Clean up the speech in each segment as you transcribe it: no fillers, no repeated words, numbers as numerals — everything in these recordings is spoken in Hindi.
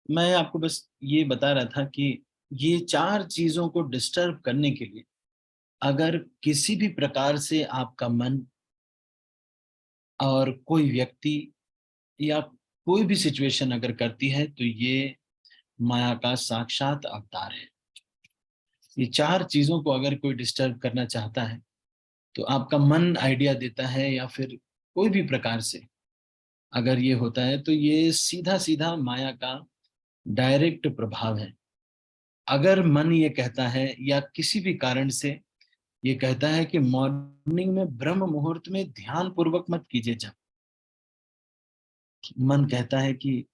मैं आपको बस ये बता रहा था कि ये 4 चीज़ों को डिस्टर्ब करने के लिए अगर किसी भी प्रकार से आपका मन और कोई व्यक्ति या कोई भी सिचुएशन अगर करती है, तो ये माया का साक्षात अवतार है। ये 4 चीज़ों को अगर कोई डिस्टर्ब करना चाहता है, तो आपका मन आइडिया देता है या फिर कोई भी प्रकार से अगर ये होता है, तो ये सीधा-सीधा माया का डायरेक्ट प्रभाव है। अगर मन ये कहता है या किसी भी कारण से ये कहता है कि मॉर्निंग में ब्रह्म मुहूर्त में ध्यान पूर्वक मत कीजिए जप। मन कहता है कि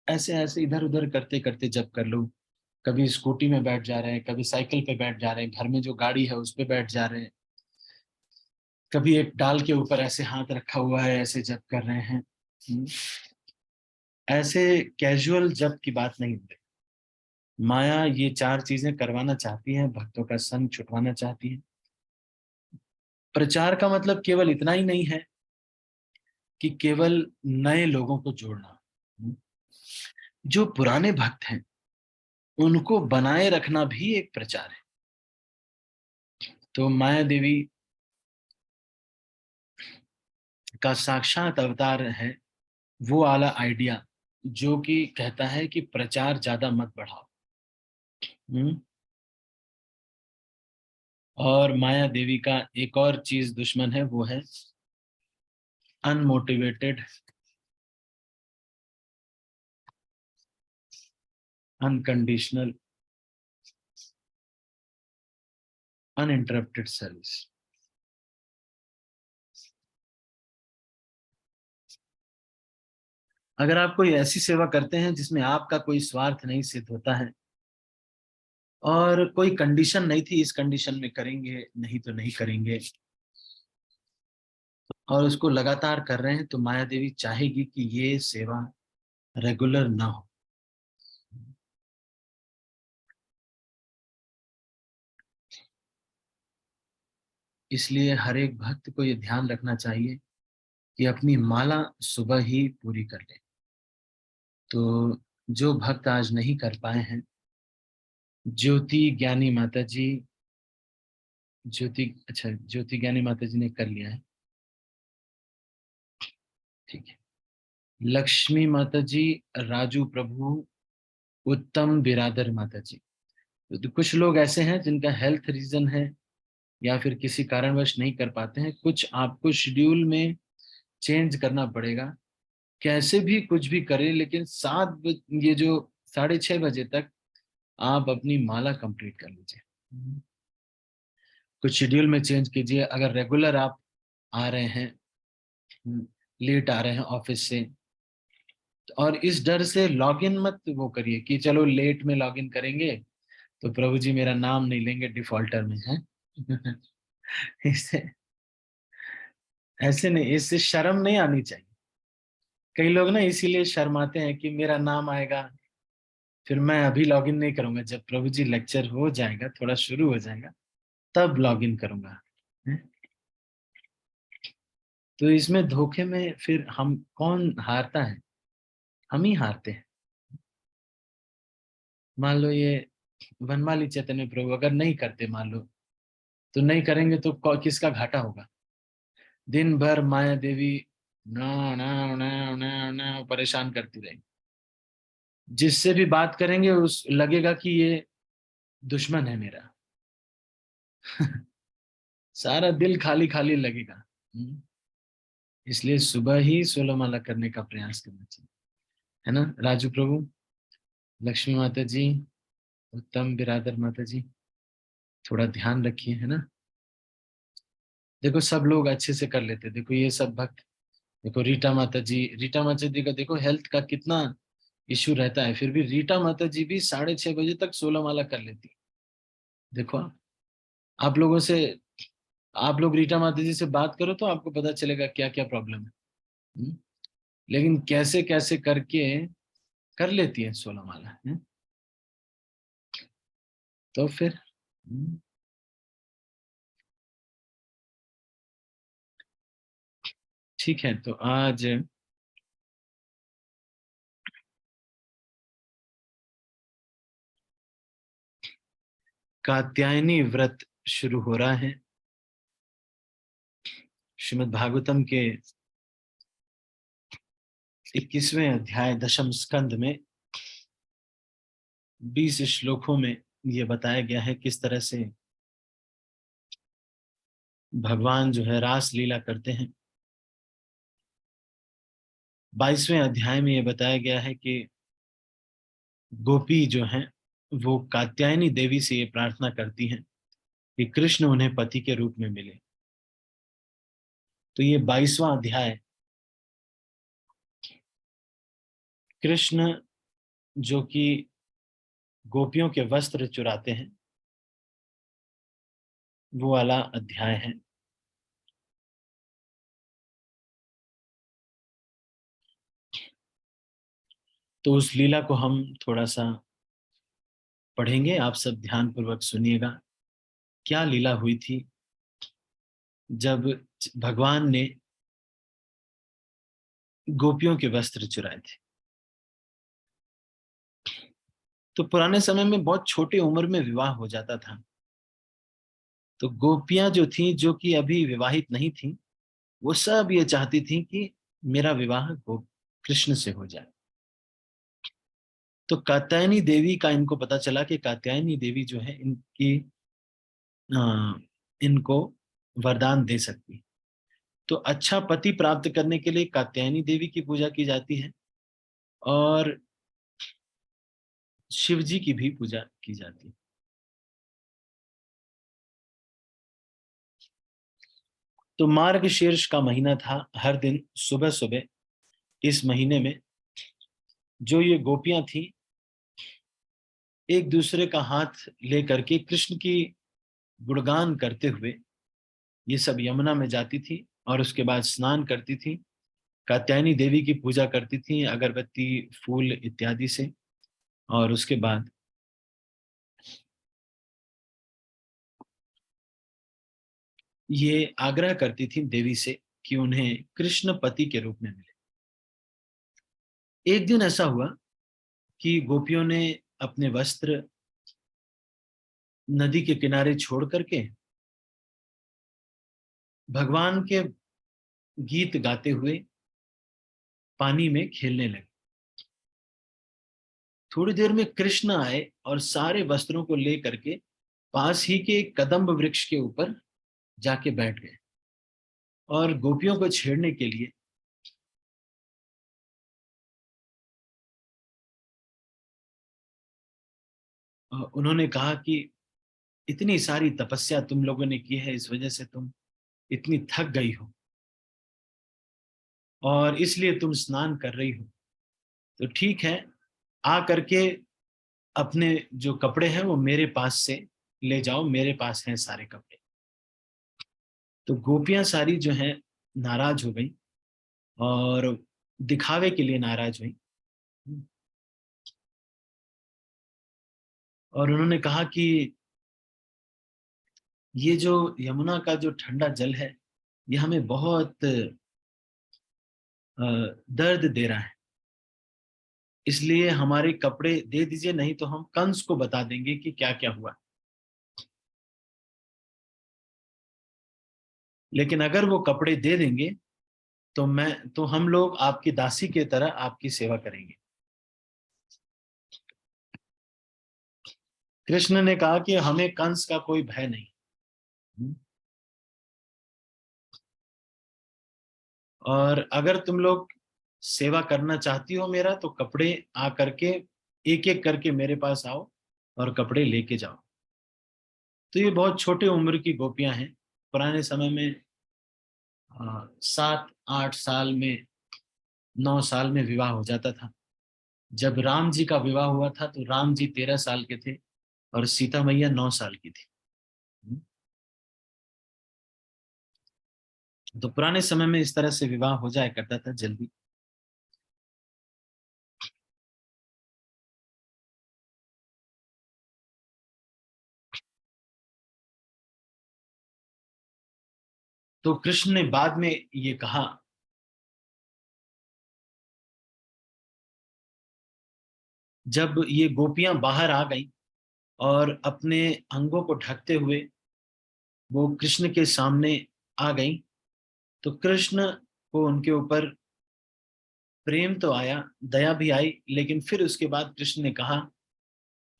ऐसे-ऐसे इधर-उधर करते-करते जप कर लो। कभी स्कूटी में बैठ जा रहे हैं, कभी साइकिल पे बैठ जा रहे हैं, घर में जो गाड़ी है उस पे बैठ जा रहे हैं। कभी एक डाल के ऊपर ऐसे हाथ रखा हुआ है, ऐसे जप कर रहे हैं। हुँ, ऐसे कैजुअल जप की बात नहीं है। माया ये 4 चीज़ें करवाना चाहती है, भक्तों का संग छुटवाना चाहती है। प्रचार का मतलब केवल इतना ही नहीं है कि केवल नए लोगों को जोड़ना। जो पुराने भक्त हैं, उनको बनाए रखना भी एक प्रचार है। तो माया देवी का साक्षात अवतार है वो वाला आइडिया जो कि कहता है कि प्रचार ज़्यादा मत बढ़ाओ। हुँ? और माया देवी का एक और चीज़ दुश्मन है, वो है अनमोटिवेटेड, अनकंडीशनल, अनइंटरप्टेड सर्विस। अगर आप कोई ऐसी सेवा करते हैं जिसमें आपका कोई स्वार्थ नहीं सिद्ध होता है और कोई कंडीशन नहीं थी, इस कंडीशन में करेंगे, नहीं तो नहीं करेंगे, और उसको लगातार कर रहे हैं, तो माया देवी चाहेगी कि ये सेवा रेगुलर ना हो। इसलिए हर एक भक्त को ये ध्यान रखना चाहिए कि अपनी माला सुबह ही पूरी कर ले। तो जो भक्त आज नहीं कर पाए हैं, ज्योति ज्ञानी माता जी, ज्योति ज्ञानी माता जी ने कर लिया है, ठीक है। लक्ष्मी माता जी, राजू प्रभु, उत्तम बिरादर माता जी। तो कुछ लोग ऐसे हैं जिनका हेल्थ रीजन है या फिर किसी कारणवश नहीं कर पाते हैं, कुछ आपको शेड्यूल में चेंज करना पड़ेगा। कैसे भी कुछ भी करें, लेकिन ये जो 6:30 बजे तक आप अपनी माला कंप्लीट कर लीजिए। कुछ शेड्यूल में चेंज कीजिए। अगर रेगुलर आप आ रहे हैं, लेट आ रहे हैं ऑफिस से, और इस डर से लॉगिन मत वो करिए कि चलो लेट में लॉगिन करेंगे तो प्रभु जी मेरा नाम नहीं लेंगे डिफॉल्टर में है। इससे ऐसे नहीं, इससे शर्म नहीं आनी चाहिए। कई लोग ना इसीलिए शर्माते हैं कि मेरा नाम आएगा, फिर मैं अभी लॉगिन नहीं करूंगा, जब प्रभु जी लेक्चर हो जाएगा, थोड़ा शुरू हो जाएगा, तब लॉगिन करूंगा। हैं? तो इसमें धोखे में फिर हम कौन हारता है? हम ही हारते हैं। मान लो ये वनमाली चैतन्य प्रभु अगर नहीं करते, मान लो, तो नहीं करेंगे तो किसका घाटा होगा? दिन भर माया देवी ना ना ना ना ना परेशान करती रहेंगी। जिससे भी बात करेंगे उस लगेगा कि ये दुश्मन है मेरा। सारा दिल खाली खाली लगेगा। इसलिए सुबह ही 16 माला करने का प्रयास करना चाहिए, है ना राजू प्रभु, लक्ष्मी माता जी, उत्तम बिरादर माता जी, थोड़ा ध्यान रखिए, है ना। देखो सब लोग अच्छे से कर लेते, देखो ये सब भक्त, देखो रीटा माता जी का देखो हेल्थ का कितना इश्यू रहता है, फिर भी रीटा माता जी भी 6:30 बजे तक 16 माला कर लेती। देखो आप लोगों से, आप लोग रीटा माता जी से बात करो तो आपको पता चलेगा क्या क्या प्रॉब्लम है। हम्म? लेकिन कैसे कैसे करके कर लेती है 16 माला है? तो फिर ठीक है। तो आज कात्यायनी व्रत शुरू हो रहा है। श्रीमद् भागवतम के 21वें अध्याय 10वें स्कंद में 20 श्लोकों में यह बताया गया है किस तरह से भगवान जो है रास लीला करते हैं। 22वें अध्याय में यह बताया गया है कि गोपी जो हैं वो कात्यायनी देवी से ये प्रार्थना करती हैं कि कृष्ण उन्हें पति के रूप में मिले। तो ये 22वां अध्याय कृष्ण जो कि गोपियों के वस्त्र चुराते हैं वो वाला अध्याय है। तो उस लीला को हम थोड़ा सा पढ़ेंगे, आप सब ध्यान पूर्वक सुनिएगा। क्या लीला हुई थी जब भगवान ने गोपियों के वस्त्र चुराए थे। तो पुराने समय में बहुत छोटी उम्र में विवाह हो जाता था। तो गोपियां जो थी, जो कि अभी विवाहित नहीं थी, वो सब ये चाहती थी कि मेरा विवाह कृष्ण से हो जाए। तो कात्यायनी देवी का इनको पता चला कि कात्यायनी देवी जो है इनको वरदान दे सकती। तो अच्छा पति प्राप्त करने के लिए कात्यायनी देवी की पूजा की जाती है और शिव जी की भी पूजा की जाती है। तो मार्गशीर्ष का महीना था। हर दिन सुबह सुबह इस महीने में जो ये गोपियां थी एक दूसरे का हाथ लेकर के कृष्ण की गुणगान करते हुए ये सब यमुना में जाती थी और उसके बाद स्नान करती थी, कात्यायनी देवी की पूजा करती थी अगरबत्ती फूल इत्यादि से। और उसके बाद ये आग्रह करती थी देवी से कि उन्हें कृष्ण पति के रूप में मिले। एक दिन ऐसा हुआ कि गोपियों ने अपने वस्त्र नदी के किनारे छोड़ करके भगवान के गीत गाते हुए पानी में खेलने लगे। थोड़ी देर में कृष्ण आए और सारे वस्त्रों को ले करके पास ही के एक कदम्ब वृक्ष के ऊपर जाके बैठ गए और गोपियों को छेड़ने के लिए उन्होंने कहा कि इतनी सारी तपस्या तुम लोगों ने की है, इस वजह से तुम इतनी थक गई हो और इसलिए तुम स्नान कर रही हो। तो ठीक है, आ करके अपने जो कपड़े हैं वो मेरे पास से ले जाओ, मेरे पास हैं सारे कपड़े। तो गोपियां सारी जो हैं नाराज हो गई और दिखावे के लिए नाराज हुई और उन्होंने कहा कि ये जो यमुना का जो ठंडा जल है ये हमें बहुत दर्द दे रहा है, इसलिए हमारे कपड़े दे दीजिए, नहीं तो हम कंस को बता देंगे कि क्या क्या हुआ। लेकिन अगर वो कपड़े दे देंगे तो हम लोग आपकी दासी की तरह आपकी सेवा करेंगे। कृष्ण ने कहा कि हमें कंस का कोई भय नहीं, और अगर तुम लोग सेवा करना चाहती हो मेरा तो कपड़े आ करके एक एक करके मेरे पास आओ और कपड़े लेके जाओ। तो ये बहुत छोटे उम्र की गोपियां हैं। पुराने समय में 7-8 साल में, 9 साल में विवाह हो जाता था। जब राम जी का विवाह हुआ था तो राम जी 13 साल के थे और सीता मैया 9 साल की थी। तो पुराने समय में इस तरह से विवाह हो जाया करता था जल्दी। तो कृष्ण ने बाद में ये कहा जब ये गोपियां बाहर आ गई और अपने अंगों को ढकते हुए वो कृष्ण के सामने आ गई। तो कृष्ण को उनके ऊपर प्रेम तो आया, दया भी आई, लेकिन फिर उसके बाद कृष्ण ने कहा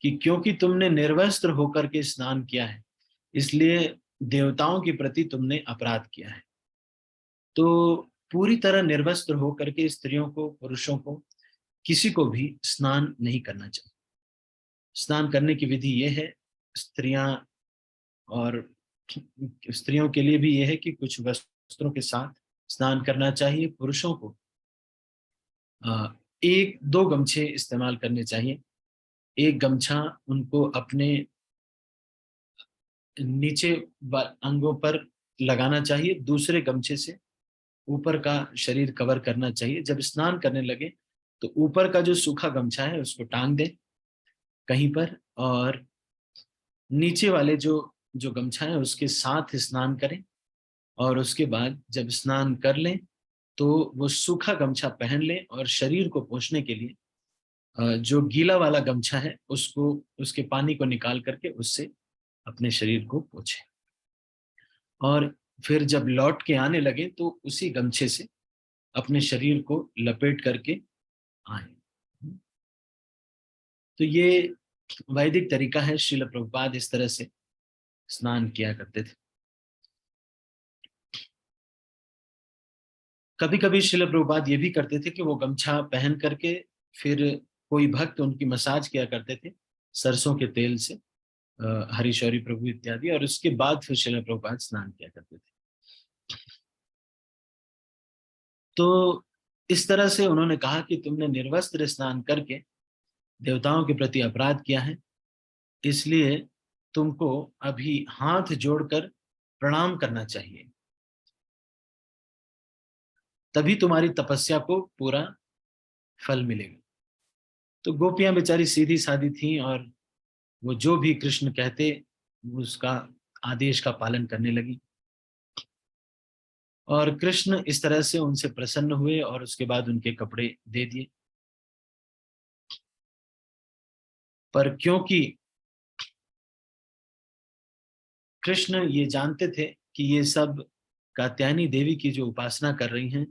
कि क्योंकि तुमने निर्वस्त्र होकर के स्नान किया है, इसलिए देवताओं के प्रति तुमने अपराध किया है। तो पूरी तरह निर्वस्त्र होकर के स्त्रियों को, पुरुषों को, किसी को भी स्नान नहीं करना चाहिए। स्नान करने की विधि यह है, स्त्रियां और स्त्रियों के लिए भी यह है कि कुछ वस्त्रों के साथ स्नान करना चाहिए। पुरुषों को एक दो गमछे इस्तेमाल करने चाहिए। एक गमछा उनको अपने नीचे अंगों पर लगाना चाहिए, दूसरे गमछे से ऊपर का शरीर कवर करना चाहिए। जब स्नान करने लगे तो ऊपर का जो सूखा गमछा है उसको टांग दें कहीं पर, और नीचे वाले जो जो गमछा है उसके साथ स्नान करें। और उसके बाद जब स्नान कर लें तो वो सूखा गमछा पहन लें, और शरीर को पोंछने के लिए जो गीला वाला गमछा है उसको, उसके पानी को निकाल करके उससे अपने शरीर को पोंछे। और फिर जब लौट के आने लगे तो उसी गमछे से अपने शरीर को लपेट करके आए। तो ये वैदिक तरीका है। श्रील प्रभुपाद इस तरह से स्नान किया करते थे। कभी कभी श्रील प्रभुपाद ये भी करते थे कि वो गमछा पहन करके फिर कोई भक्त उनकी मसाज किया करते थे सरसों के तेल से, हरीशौरी प्रभु इत्यादि, और उसके बाद फिर श्रील प्रभुपाद स्नान किया करते थे। तो इस तरह से उन्होंने कहा कि तुमने निर्वस्त्र स्नान करके देवताओं के प्रति अपराध किया है, इसलिए तुमको अभी हाथ जोड़कर प्रणाम करना चाहिए, तभी तुम्हारी तपस्या को पूरा फल मिलेगा। तो गोपियां बेचारी सीधी सादी थीं, और वो जो भी कृष्ण कहते वो उसका आदेश का पालन करने लगी। और कृष्ण इस तरह से उनसे प्रसन्न हुए और उसके बाद उनके कपड़े दे दिए। पर क्योंकि कृष्ण ये जानते थे कि ये सब कात्यायनी देवी की जो उपासना कर रही हैं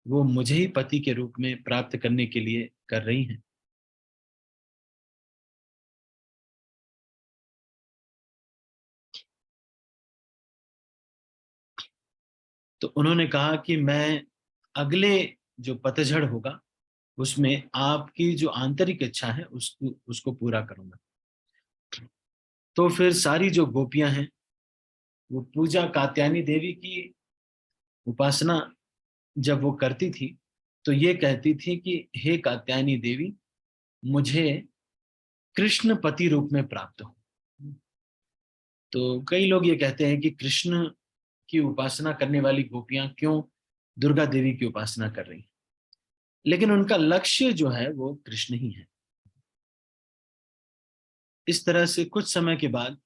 वो मुझे ही पति के रूप में प्राप्त करने के लिए कर रही हैं, तो उन्होंने कहा कि मैं अगले जो पतझड़ होगा उसमें आपकी जो आंतरिक इच्छा है उसको उसको पूरा करूंगा। तो फिर सारी जो गोपियां हैं वो पूजा कात्यायनी देवी की उपासना जब वो करती थी तो ये कहती थी कि हे कात्यायनी देवी, मुझे कृष्ण पति रूप में प्राप्त हो। तो कई लोग ये कहते हैं कि कृष्ण की उपासना करने वाली गोपियां क्यों दुर्गा देवी की उपासना कर रही हैं, लेकिन उनका लक्ष्य जो है वो कृष्ण ही है। इस तरह से कुछ समय के बाद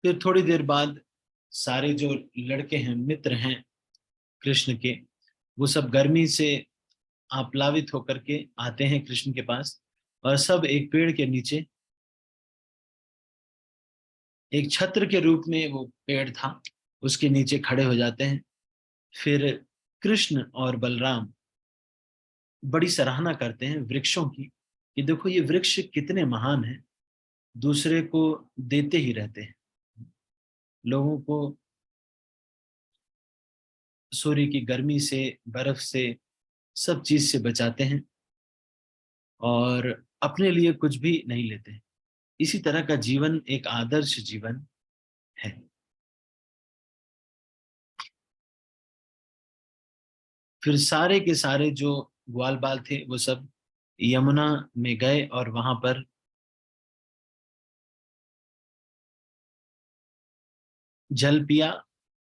फिर थोड़ी देर बाद सारे जो लड़के हैं, मित्र हैं कृष्ण के, वो सब गर्मी से आप्लावित होकर के आते हैं कृष्ण के पास, और सब एक पेड़ के नीचे, एक छत्र के रूप में वो पेड़ था, उसके नीचे खड़े हो जाते हैं। फिर कृष्ण और बलराम बड़ी सराहना करते हैं वृक्षों की कि देखो ये वृक्ष कितने महान हैं, दूसरे को देते ही रहते हैं, लोगों को सूर्य की गर्मी से, बर्फ से, सब चीज से बचाते हैं, और अपने लिए कुछ भी नहीं लेते हैं। इसी तरह का जीवन एक आदर्श जीवन है। फिर सारे के सारे जो ग्वाल बाल थे वो सब यमुना में गए और वहां पर जल पिया,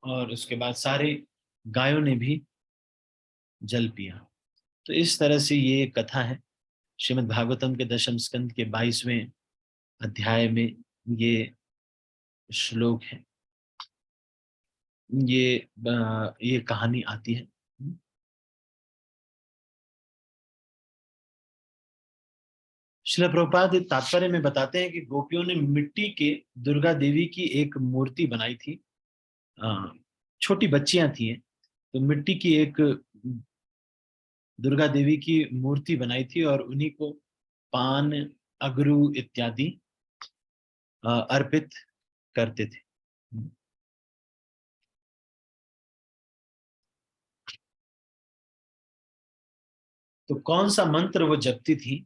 और उसके बाद सारे गायों ने भी जल पिया। तो इस तरह से ये कथा है। श्रीमद् भागवतम के दशम स्कंद के 22वें अध्याय में ये श्लोक है, ये कहानी आती है। श्रील प्रभुपाद तात्पर्य में बताते हैं कि गोपियों ने मिट्टी के दुर्गा देवी की एक मूर्ति बनाई थी। छोटी बच्चियां थी, तो मिट्टी की एक दुर्गा देवी की मूर्ति बनाई थी और उन्हीं को पान, अगरू इत्यादि अर्पित करते थे। तो कौन सा मंत्र वो जपती थी?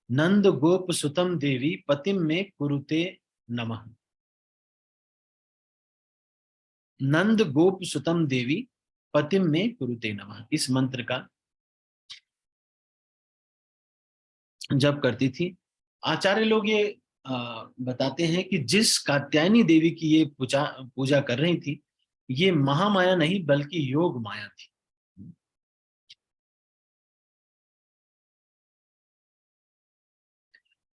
नंद गोप सुतम देवी पतिम में कुरुते नमः। नंद गोप सुतम देवी पतिम में कुरुते नमः, इस मंत्र का जप करती थी। आचार्य लोग ये बताते हैं कि जिस कात्यायनी देवी की ये पूजा पूजा कर रही थी, ये महामाया नहीं बल्कि योग माया थी।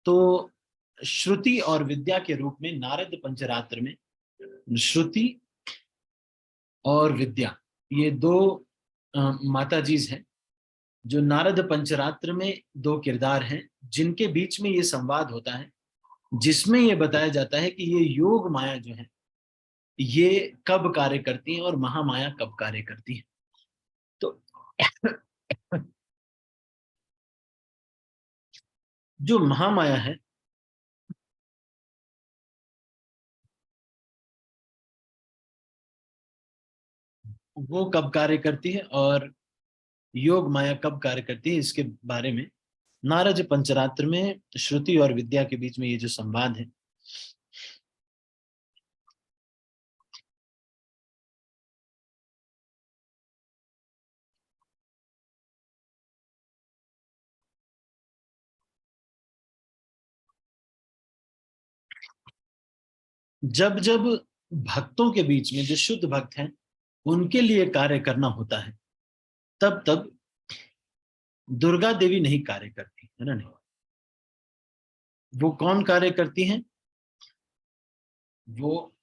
तो श्रुति और विद्या के रूप में नारद पंचरात्र में श्रुति और विद्या, ये दो माता जीज हैं जो नारद पंचरात्र में दो किरदार हैं, जिनके बीच में ये संवाद होता है, जिसमें ये बताया जाता है कि ये योग माया जो है ये कब कार्य करती है और महामाया कब कार्य करती है। तो जो महामाया है वो कब कार्य करती है और योग माया कब कार्य करती है, इसके बारे में नारद पंचरात्र में श्रुति और विद्या के बीच में ये जो संवाद है। जब जब भक्तों के बीच में जो शुद्ध भक्त हैं उनके लिए कार्य करना होता है, तब तब दुर्गा देवी नहीं कार्य करती है ना। नहीं, वो कौन कार्य करती हैं? वो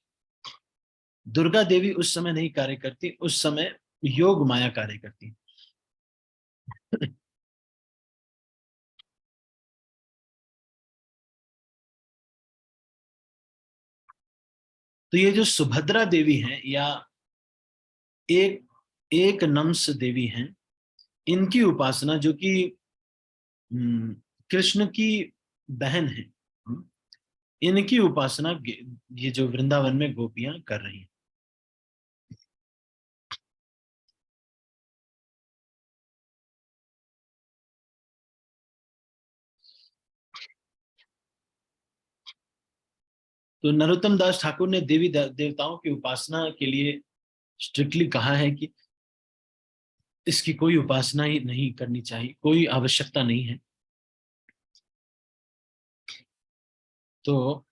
दुर्गा देवी उस समय नहीं कार्य करती, उस समय योग माया कार्य करती है। तो ये जो सुभद्रा देवी हैं या एक एक नम्स देवी हैं, इनकी उपासना, जो कि कृष्ण की बहन है, इनकी उपासना ये जो वृंदावन में गोपियां कर रही हैं। तो नरोत्तम दास ठाकुर ने देवी देवताओं की उपासना के लिए स्ट्रिक्टली कहा है कि इसकी कोई उपासना ही नहीं करनी चाहिए, कोई आवश्यकता नहीं है। तो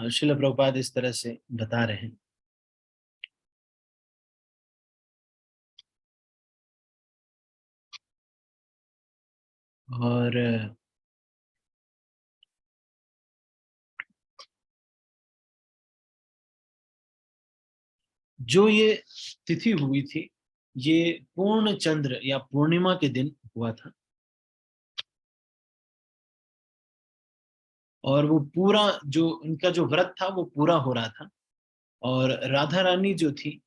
श्रील प्रभुपाद इस तरह से बता रहे हैं। और जो ये तिथि हुई थी, ये पूर्ण चंद्र या पूर्णिमा के दिन हुआ था, और वो पूरा जो उनका जो व्रत था वो पूरा हो रहा था। और राधा रानी जो थी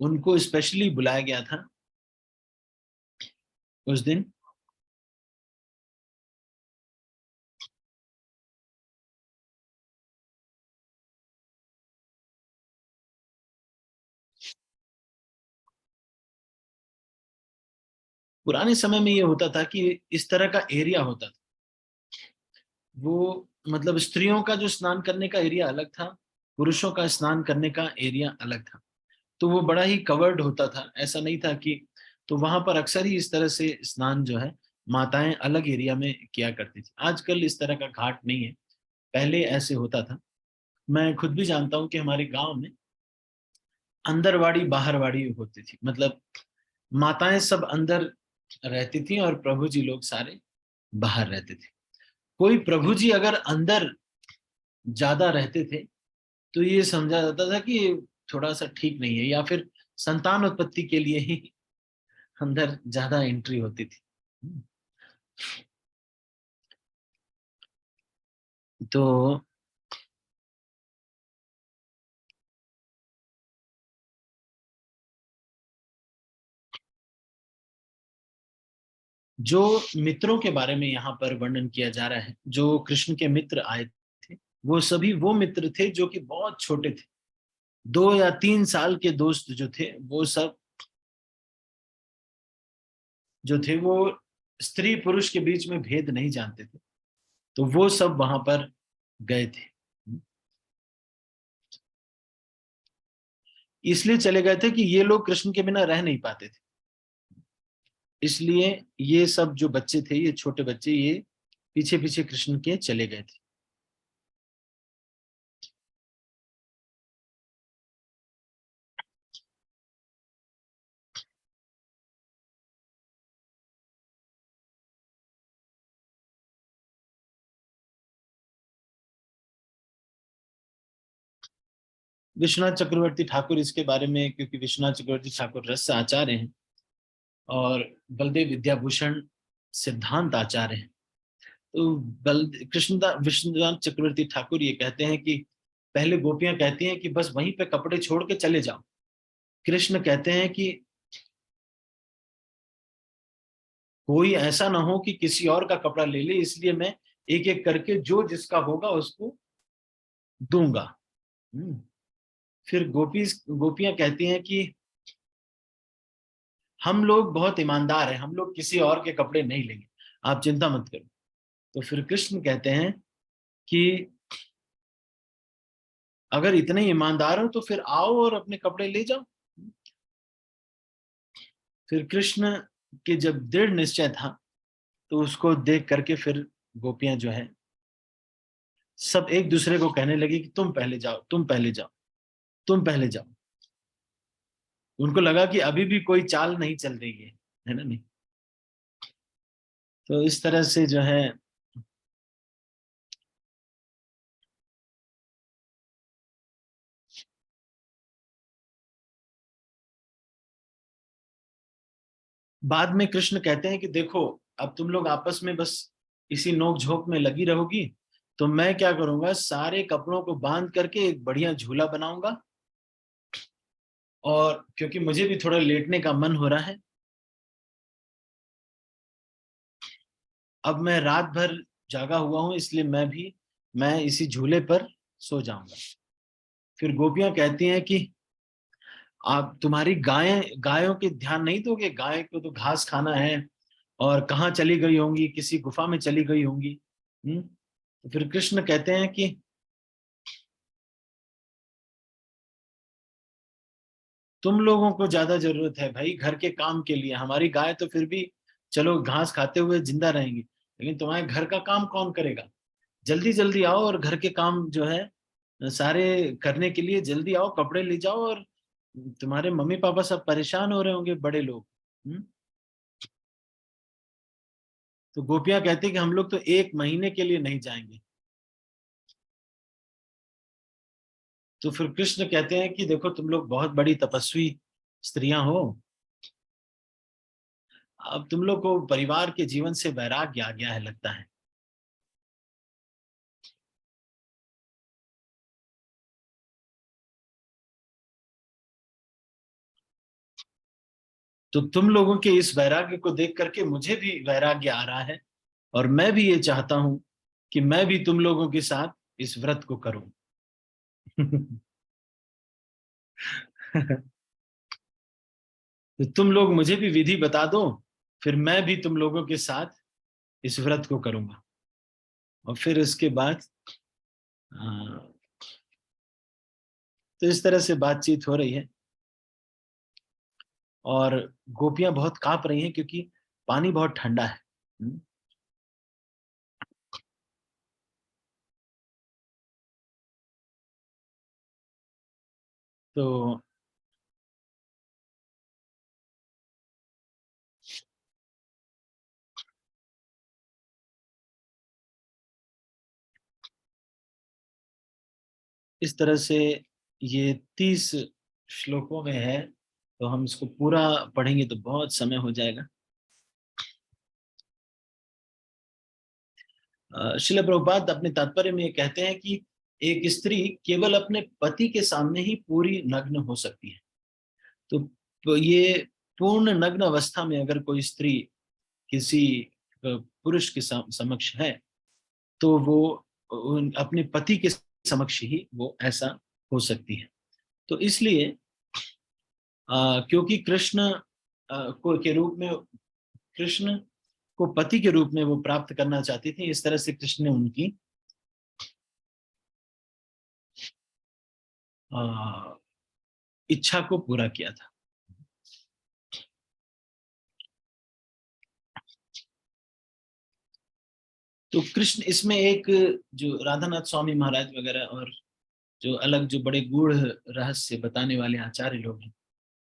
उनको स्पेशली बुलाया गया था उस दिन। पुराने समय में ये होता था कि इस तरह का एरिया होता था, वो मतलब स्त्रियों का जो स्नान करने का एरिया अलग था, पुरुषों का स्नान करने का एरिया अलग था। तो वो बड़ा ही कवर्ड होता था, ऐसा नहीं था कि, तो वहां पर अक्सर ही इस तरह से स्नान जो है माताएं अलग एरिया में किया करती थी। आजकल इस तरह का घाट नहीं है, पहले ऐसे होता था। मैं खुद भी जानता हूँ कि हमारे गांव में अंदरवाड़ी बाहरवाड़ी होती थी, मतलब माताएं सब अंदर रहती थी और प्रभु जी लोग सारे बाहर रहते थे। कोई प्रभु जी अगर अंदर ज्यादा रहते थे तो ये समझा जाता था कि थोड़ा सा ठीक नहीं है, या फिर संतान उत्पत्ति के लिए ही अंदर ज्यादा एंट्री होती थी। तो जो मित्रों के बारे में यहाँ पर वर्णन किया जा रहा है, जो कृष्ण के मित्र आए थे, वो सभी वो मित्र थे जो कि बहुत छोटे थे। 2 या 3 साल के दोस्त जो थे, वो सब जो थे वो स्त्री पुरुष के बीच में भेद नहीं जानते थे, तो वो सब वहां पर गए थे। इसलिए चले गए थे कि ये लोग कृष्ण के बिना रह नहीं पाते थे, इसलिए ये सब जो बच्चे थे, ये छोटे बच्चे, ये पीछे पीछे कृष्ण के चले गए थे। विश्वनाथ चक्रवर्ती ठाकुर इसके बारे में, क्योंकि विश्वनाथ चक्रवर्ती ठाकुर रस आचार्य हैं और बलदेव विद्याभूषण सिद्धांत आचार्य हैं, तो बल कृष्णदास विश्वनाथ चक्रवर्ती ठाकुर ये कहते हैं कि पहले गोपियां कहती हैं कि बस वहीं पे कपड़े छोड़ के चले जाओ। कृष्ण कहते हैं कि कोई ऐसा ना हो कि किसी और का कपड़ा ले ले, इसलिए मैं एक एक करके जो जिसका होगा उसको दूंगा। हम्म। फिर गोपियां कहती हैं कि हम लोग बहुत ईमानदार हैं, हम लोग किसी और के कपड़े नहीं लेंगे, आप चिंता मत करो। तो फिर कृष्ण कहते हैं कि अगर इतने ईमानदार हो तो फिर आओ और अपने कपड़े ले जाओ। फिर कृष्ण के जब दृढ़ निश्चय था, तो उसको देख करके फिर गोपियां जो है सब एक दूसरे को कहने लगी कि तुम पहले जाओ, तुम पहले जाओ, तुम पहले जाओ। उनको लगा कि अभी भी कोई चाल नहीं चल रही है ना, नहीं। तो इस तरह से जो है बाद में कृष्ण कहते हैं कि देखो, अब तुम लोग आपस में बस इसी नोक झोंक में लगी रहोगी, तो मैं क्या करूंगा, सारे कपड़ों को बांध करके एक बढ़िया झूला बनाऊंगा, और क्योंकि मुझे भी थोड़ा लेटने का मन हो रहा है, अब मैं रात भर जागा हुआ हूं, इसलिए मैं इसी झूले पर सो जाऊंगा। फिर गोपियां कहती हैं कि आप तुम्हारी गायों के ध्यान नहीं दोगे, गाय को तो घास खाना है, और कहाँ चली गई होंगी, किसी गुफा में चली गई होंगी। तो फिर कृष्ण कहते हैं कि तुम लोगों को ज्यादा जरूरत है भाई घर के काम के लिए, हमारी गाय तो फिर भी चलो घास खाते हुए जिंदा रहेंगी, लेकिन तुम्हारे घर का काम कौन करेगा। जल्दी जल्दी आओ और घर के काम जो है सारे करने के लिए जल्दी आओ, कपड़े ले जाओ, और तुम्हारे मम्मी पापा सब परेशान हो रहे होंगे, बड़े लोग। हम्म। तो गोपियां कहती कि हम लोग तो 1 महीने के लिए नहीं जाएंगे। तो फिर कृष्ण कहते हैं कि देखो, तुम लोग बहुत बड़ी तपस्वी स्त्रियां हो, अब तुम लोग को परिवार के जीवन से वैराग्य आ गया है लगता है। तो तुम लोगों के इस वैराग्य को देख करके मुझे भी वैराग्य आ रहा है, और मैं भी ये चाहता हूं कि मैं भी तुम लोगों के साथ इस व्रत को करूं। तो तुम लोग मुझे भी विधि बता दो, फिर मैं भी तुम लोगों के साथ इस व्रत को करूंगा। और फिर उसके बाद तो इस तरह से बातचीत हो रही है, और गोपियां बहुत कांप रही हैं क्योंकि पानी बहुत ठंडा है। हम्म। तो इस तरह से ये 30 श्लोकों में है, तो हम इसको पूरा पढ़ेंगे तो बहुत समय हो जाएगा। श्रील प्रभुपाद अपने तात्पर्य में ये कहते हैं कि एक स्त्री केवल अपने पति के सामने ही पूरी नग्न हो सकती है। तो ये पूर्ण नग्न अवस्था में अगर कोई स्त्री किसी पुरुष के समक्ष है, तो वो अपने पति के समक्ष ही वो ऐसा हो सकती है। तो इसलिए क्योंकि कृष्ण को के रूप में, कृष्ण को पति के रूप में वो प्राप्त करना चाहती थी, इस तरह से कृष्ण ने उनकी इच्छा को पूरा किया था। तो कृष्ण इसमें एक, जो राधानाथ स्वामी महाराज वगैरह और जो अलग जो बड़े गूढ़ रहस्य बताने वाले आचार्य लोग हैं,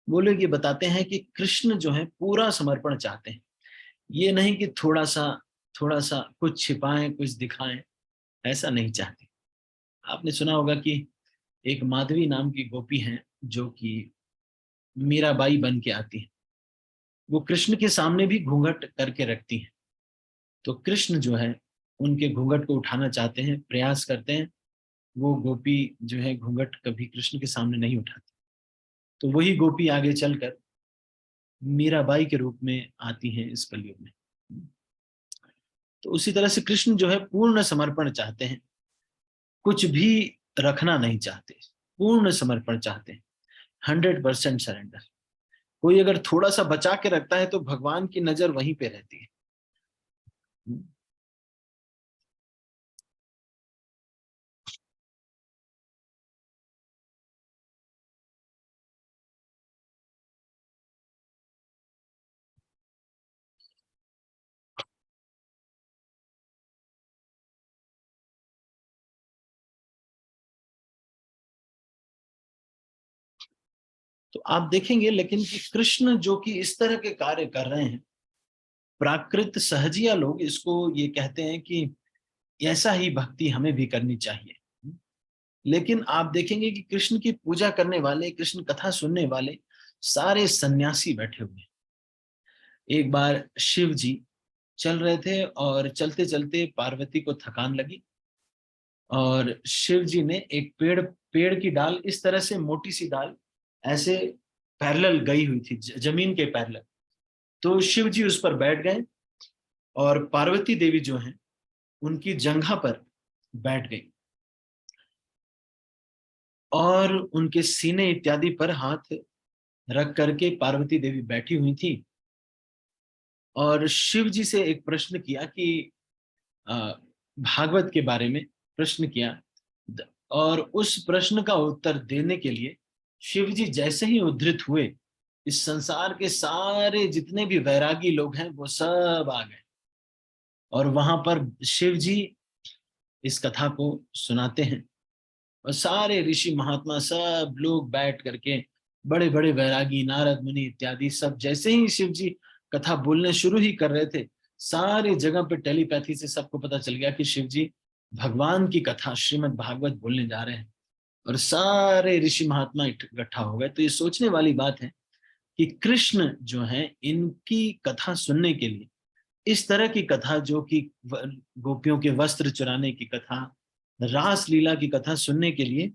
वो लोग ये बताते हैं कि कृष्ण जो है पूरा समर्पण चाहते हैं। ये नहीं कि थोड़ा सा कुछ छिपाएं कुछ दिखाएं, ऐसा नहीं चाहते। आपने सुना होगा कि एक माधवी नाम की गोपी है जो कि मीराबाई बन के आती है, वो कृष्ण के सामने भी घूंघट करके रखती है। तो कृष्ण जो है उनके घूंघट को उठाना चाहते हैं, प्रयास करते हैं। वो गोपी जो है घूंघट कभी कृष्ण के सामने नहीं उठाती। तो वही गोपी आगे चलकर मीराबाई के रूप में आती हैं इस कलयुग में। तो उसी तरह से कृष्ण जो है पूर्ण समर्पण चाहते हैं, कुछ भी रखना नहीं चाहते, पूर्ण समर्पण चाहते हैं, 100% सरेंडर। कोई अगर थोड़ा सा बचा के रखता है तो भगवान की नजर वहीं पे रहती है। तो आप देखेंगे लेकिन कि कृष्ण जो कि इस तरह के कार्य कर रहे हैं, प्राकृत सहजिया लोग इसको ये कहते हैं कि ऐसा ही भक्ति हमें भी करनी चाहिए। लेकिन आप देखेंगे कि कृष्ण की पूजा करने वाले, कृष्ण कथा सुनने वाले सारे सन्यासी बैठे हुए हैं। एक बार शिव जी चल रहे थे और चलते चलते पार्वती को थकान लगी, और शिव जी ने एक पेड़ की डाल, इस तरह से मोटी सी डाल ऐसे पैरेलल गई हुई थी, जमीन के पैरेलल। तो शिव जी उस पर बैठ गए और पार्वती देवी जो है उनकी जंघा पर बैठ गई और उनके सीने इत्यादि पर हाथ रख करके पार्वती देवी बैठी हुई थी। और शिव जी से एक प्रश्न किया कि भागवत के बारे में प्रश्न किया, और उस प्रश्न का उत्तर देने के लिए शिव जी जैसे ही उद्धृत हुए, इस संसार के सारे जितने भी वैरागी लोग हैं वो सब आ गए, और वहां पर शिव जी इस कथा को सुनाते हैं। और सारे ऋषि महात्मा सब लोग बैठ करके, बड़े बड़े वैरागी नारद मुनि इत्यादि सब, जैसे ही शिव जी कथा बोलने शुरू ही कर रहे थे, सारी जगह पे टेलीपैथी से सबको पता चल गया कि शिव जी भगवान की कथा श्रीमद् भागवत बोलने जा रहे हैं। और सारे ऋषि महात्मा इकट्ठा हो गए। तो ये सोचने वाली बात है कि कृष्ण जो है इनकी कथा सुनने के लिए, इस तरह की कथा जो कि गोपियों के वस्त्र चुराने की कथा, रास लीला की कथा सुनने के लिए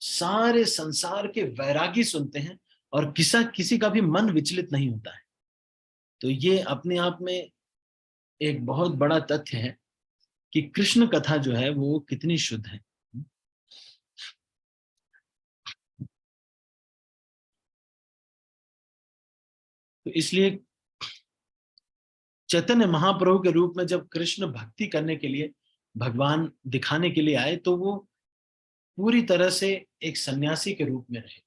सारे संसार के वैरागी सुनते हैं, और किसी का भी मन विचलित नहीं होता है। तो ये अपने आप में एक बहुत बड़ा तथ्य है कि कृष्ण कथा जो है वो कितनी शुद्ध है। तो इसलिए चैतन्य महाप्रभु के रूप में जब कृष्ण भक्ति करने के लिए, भगवान दिखाने के लिए आए, तो वो पूरी तरह से एक सन्यासी के रूप में रहे।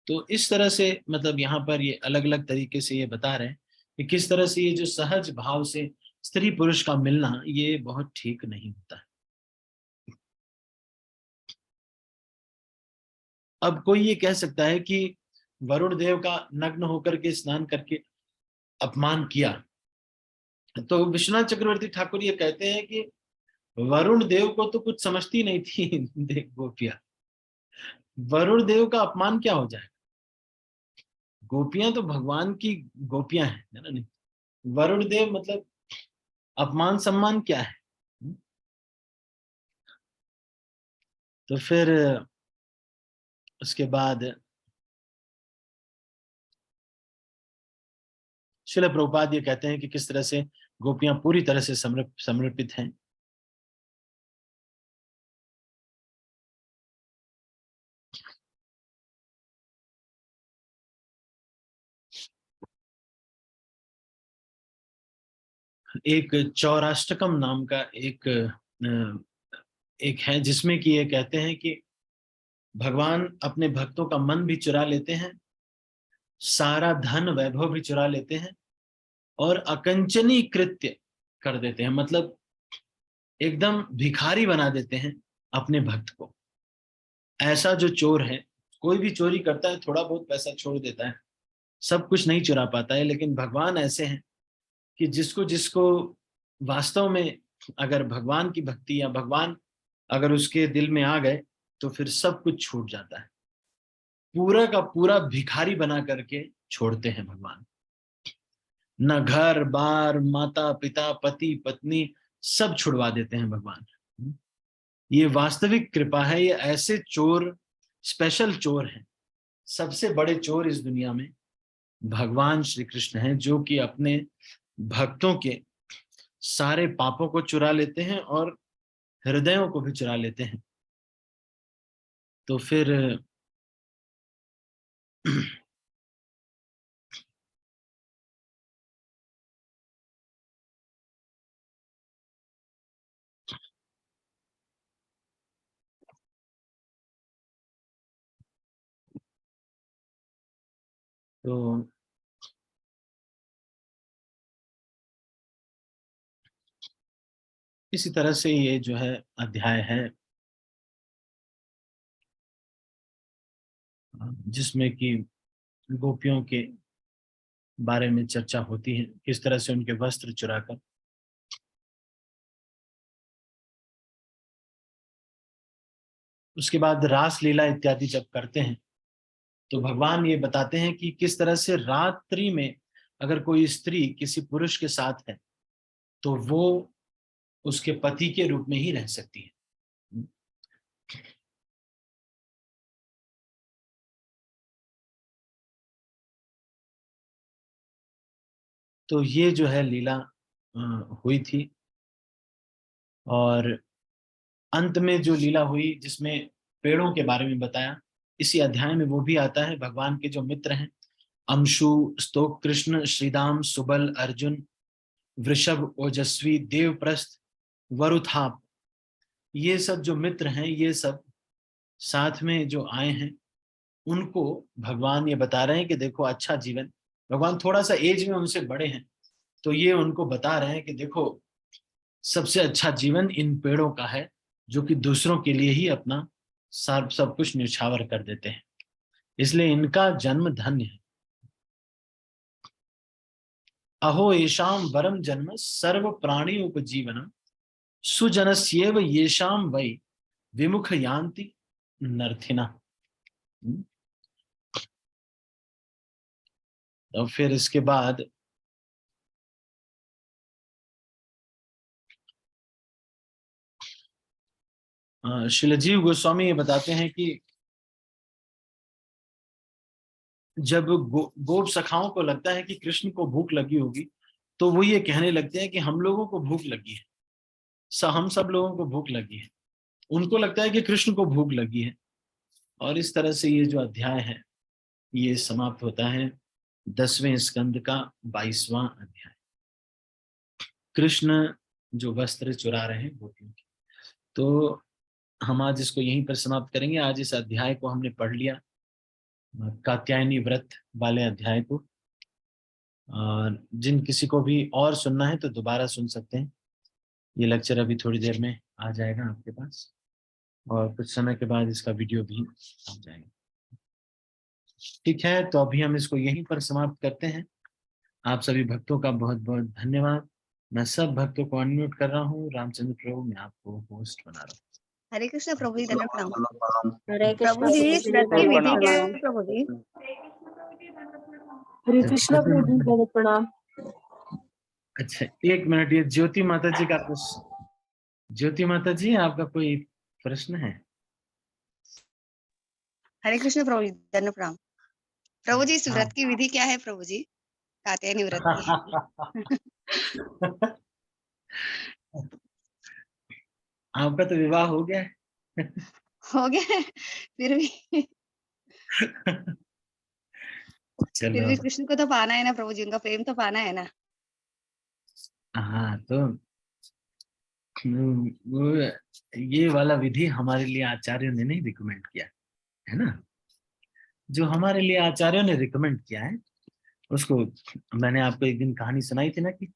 तो इस तरह से मतलब यहाँ पर ये अलग अलग तरीके से ये बता रहे हैं कि किस तरह से ये जो सहज भाव से स्त्री पुरुष का मिलना, ये बहुत ठीक नहीं होता है। अब कोई ये कह सकता है कि वरुण देव का नग्न होकर के स्नान करके अपमान किया। तो विश्वनाथ चक्रवर्ती ठाकुर ये कहते हैं कि वरुण देव को तो कुछ समझती नहीं थी देख गोपियां, वरुण देव का अपमान क्या हो जाए, गोपियां तो भगवान की गोपियां हैं, है ना, नहीं, वरुण देव मतलब अपमान सम्मान क्या है। तो फिर उसके बाद श्रील प्रभुपाद ये कहते हैं कि किस तरह से गोपियां पूरी तरह से समर्पित हैं। एक चौराष्टकम नाम का एक है जिसमें कि ये कहते हैं कि भगवान अपने भक्तों का मन भी चुरा लेते हैं, सारा धन वैभव भी चुरा लेते हैं, और अकंचनी कृत्य कर देते हैं, मतलब एकदम भिखारी बना देते हैं अपने भक्त को। ऐसा जो चोर है, कोई भी चोरी करता है थोड़ा बहुत पैसा छोड़ देता है, सब कुछ नहीं चुरा पाता है, लेकिन भगवान ऐसे हैं कि जिसको जिसको वास्तव में अगर भगवान की भक्ति या भगवान अगर उसके दिल में आ गए तो फिर सब कुछ छूट जाता है, पूरा का पूरा भिखारी बना करके छोड़ते हैं भगवान। न घर बार, माता पिता, पति पत्नी, सब छुड़वा देते हैं भगवान। ये वास्तविक कृपा है। ये ऐसे चोर, स्पेशल चोर हैं, सबसे बड़े चोर इस दुनिया में भगवान श्री कृष्ण हैं, जो कि अपने भक्तों के सारे पापों को चुरा लेते हैं और हृदयों को भी चुरा लेते हैं। तो फिर तो इसी तरह से ये जो है अध्याय है जिसमें कि गोपियों के बारे में चर्चा होती है, किस तरह से उनके वस्त्र चुराकर। उसके बाद रास लीला इत्यादि जब करते हैं तो भगवान ये बताते हैं कि किस तरह से रात्रि में अगर कोई स्त्री किसी पुरुष के साथ है तो वो उसके पति के रूप में ही रह सकती है। तो ये जो है लीला हुई थी, और अंत में जो लीला हुई जिसमें पेड़ों के बारे में बताया, इसी अध्याय में वो भी आता है। भगवान के जो मित्र हैं, अंशु, स्तोक कृष्ण, श्रीदाम, सुबल, अर्जुन, वृषभ, ओजस्वी, देवप्रस्थ, वरुथाप, ये सब जो मित्र हैं, ये सब साथ में जो आए हैं, उनको भगवान ये बता रहे हैं कि देखो अच्छा जीवन, भगवान थोड़ा सा एज में उनसे बड़े हैं, तो ये उनको बता रहे हैं कि देखो सबसे अच्छा जीवन इन पेड़ों का है, जो कि दूसरों के लिए ही अपना सब कुछ न्यौछावर कर देते हैं, इसलिए इनका जन्म धन्य है। अहो येषाम वरम जन्म सर्व प्राणी उपजीवनम सुजनस्येव येषाम वै विमुख यान्ति नर्थिना। और फिर इसके बाद शिलजीव गोस्वामी ये बताते हैं कि जब गोप सखाओं को लगता है कि कृष्ण को भूख लगी होगी, तो वो ये कहने लगते हैं कि हम लोगों को भूख लगी है, हम सब लोगों को भूख लगी है। उनको लगता है कि कृष्ण को भूख लगी है। और इस तरह से ये जो अध्याय है ये समाप्त होता है 10वें स्कंद का 22वां अध्याय। कृष्ण जो वस्त्र चुरा रहे हैं गोपियों के। तो हम आज इसको यहीं पर समाप्त करेंगे। आज इस अध्याय को हमने पढ़ लिया, कात्यायनी व्रत वाले अध्याय को। और जिन किसी को भी और सुनना है तो दोबारा सुन सकते हैं। ये लेक्चर अभी थोड़ी देर में आ जाएगा आपके पास, और कुछ समय के बाद इसका वीडियो भी आ जाएगा। ठीक है, तो अभी हम इसको यहीं पर समाप्त करते हैं। आप सभी भक्तों का बहुत बहुत धन्यवाद। मैं सब भक्तों को अनम्यूट कर रहा हूँ। रामचंद्र प्रभु, मैं आपको होस्ट बना रहा हूँ। हरे कृष्ण प्रभु जी, धन्यवाद प्रणाम। हरे कृष्ण प्रभु जी, व्रत की विधि क्या है प्रभु जी? हरे कृष्ण प्रभु जी, दंडवत प्रणाम। अच्छा, एक मिनट, ये ज्योति माता जी का प्रश्न। ज्योति माता जी, आपका कोई प्रश्न है? हरे कृष्ण प्रभु जी, धन्यवाद प्रणाम। प्रभु जी, इस हाँ। व्रत की विधि क्या है प्रभु जी? कात्यायनी व्रत की। आपका तो विवाह हो गया है। हो गया है, फिर भी चलो, कृष्ण को तो पाना है ना प्रभु जी, उनका प्रेम तो पाना है ना। हाँ तो वो ये वाला विधि हमारे लिए आचार्यों ने नहीं रिकमेंड किया है ना। जो हमारे लिए आचार्यों ने रिकमेंड किया है उसको, मैंने आपको एक दिन कहानी सुनाई थी ना, कि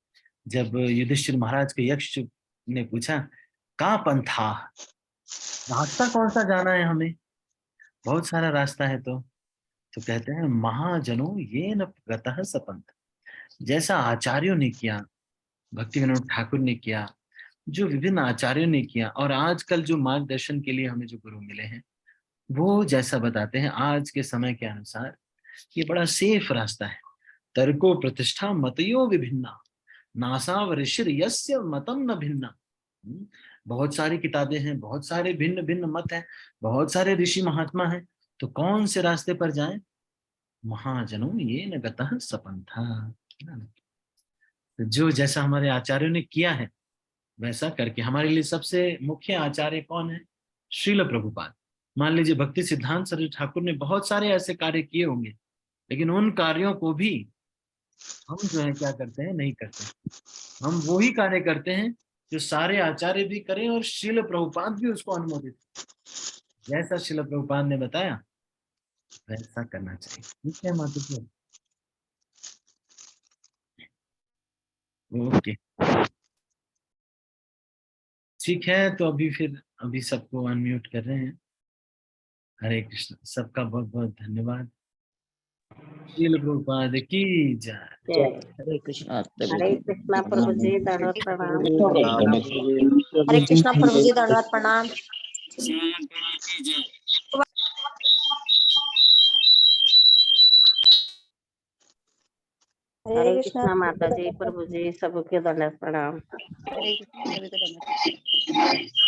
जब युधिष्ठिर महाराज के यक्ष ने पूछा, कहाँ पंथा, रास्ता कौन सा जाना है हमें, बहुत सारा रास्ता है। तो कहते हैं, महाजनों ये न गतः सपंथ। जैसा आचार्यों ने किया, भक्ति विनोद ठाकुर ने किया, जो विभिन्न आचार्यों ने किया, और आजकल जो मार्गदर्शन के लिए हमें जो गुरु मिले हैं, वो जैसा बताते हैं आज के समय के अनुसार, ये बड़ा सेफ रास्ता है। तर्को प्रतिष्ठा मतयो विभिन्ना, नासा ऋषिर यस्य मतम न भिन्ना। बहुत सारी किताबें हैं, बहुत सारे भिन्न भिन्न मत हैं, बहुत सारे ऋषि महात्मा हैं, तो कौन से रास्ते पर जाएं? महाजनों ये न गतः सपंथा। तो जो जैसा हमारे आचार्यों ने किया है वैसा करके, हमारे लिए सबसे मुख्य आचार्य कौन है? श्रील प्रभुपाद। मान लीजिए भक्ति सिद्धांत सरस्वती ठाकुर ने बहुत सारे ऐसे कार्य किए होंगे, लेकिन उन कार्यों को भी हम जो है क्या करते हैं, नहीं करते। हम वही कार्य करते हैं जो सारे आचार्य भी करें और श्रील प्रभुपाद भी उसको अनुमोदित। जैसा श्रील प्रभुपाद ने बताया वैसा करना चाहिए। ठीक है माता जी, ओके, ठीक है। तो अभी सबको अनम्यूट कर रहे हैं। हरे कृष्ण, सबका बहुत बहुत धन्यवाद। श्रील प्रभुपाद की जय। जय हरे कृष्ण प्रभु जी, दंडवत प्रणाम। हरे कृष्ण प्रभु जी, दंडवत प्रणाम। हरे कृष्ण माता जी, प्रभु जी, सबके दंडवत प्रणाम। हरे कृष्ण, सभी को धन्यवाद।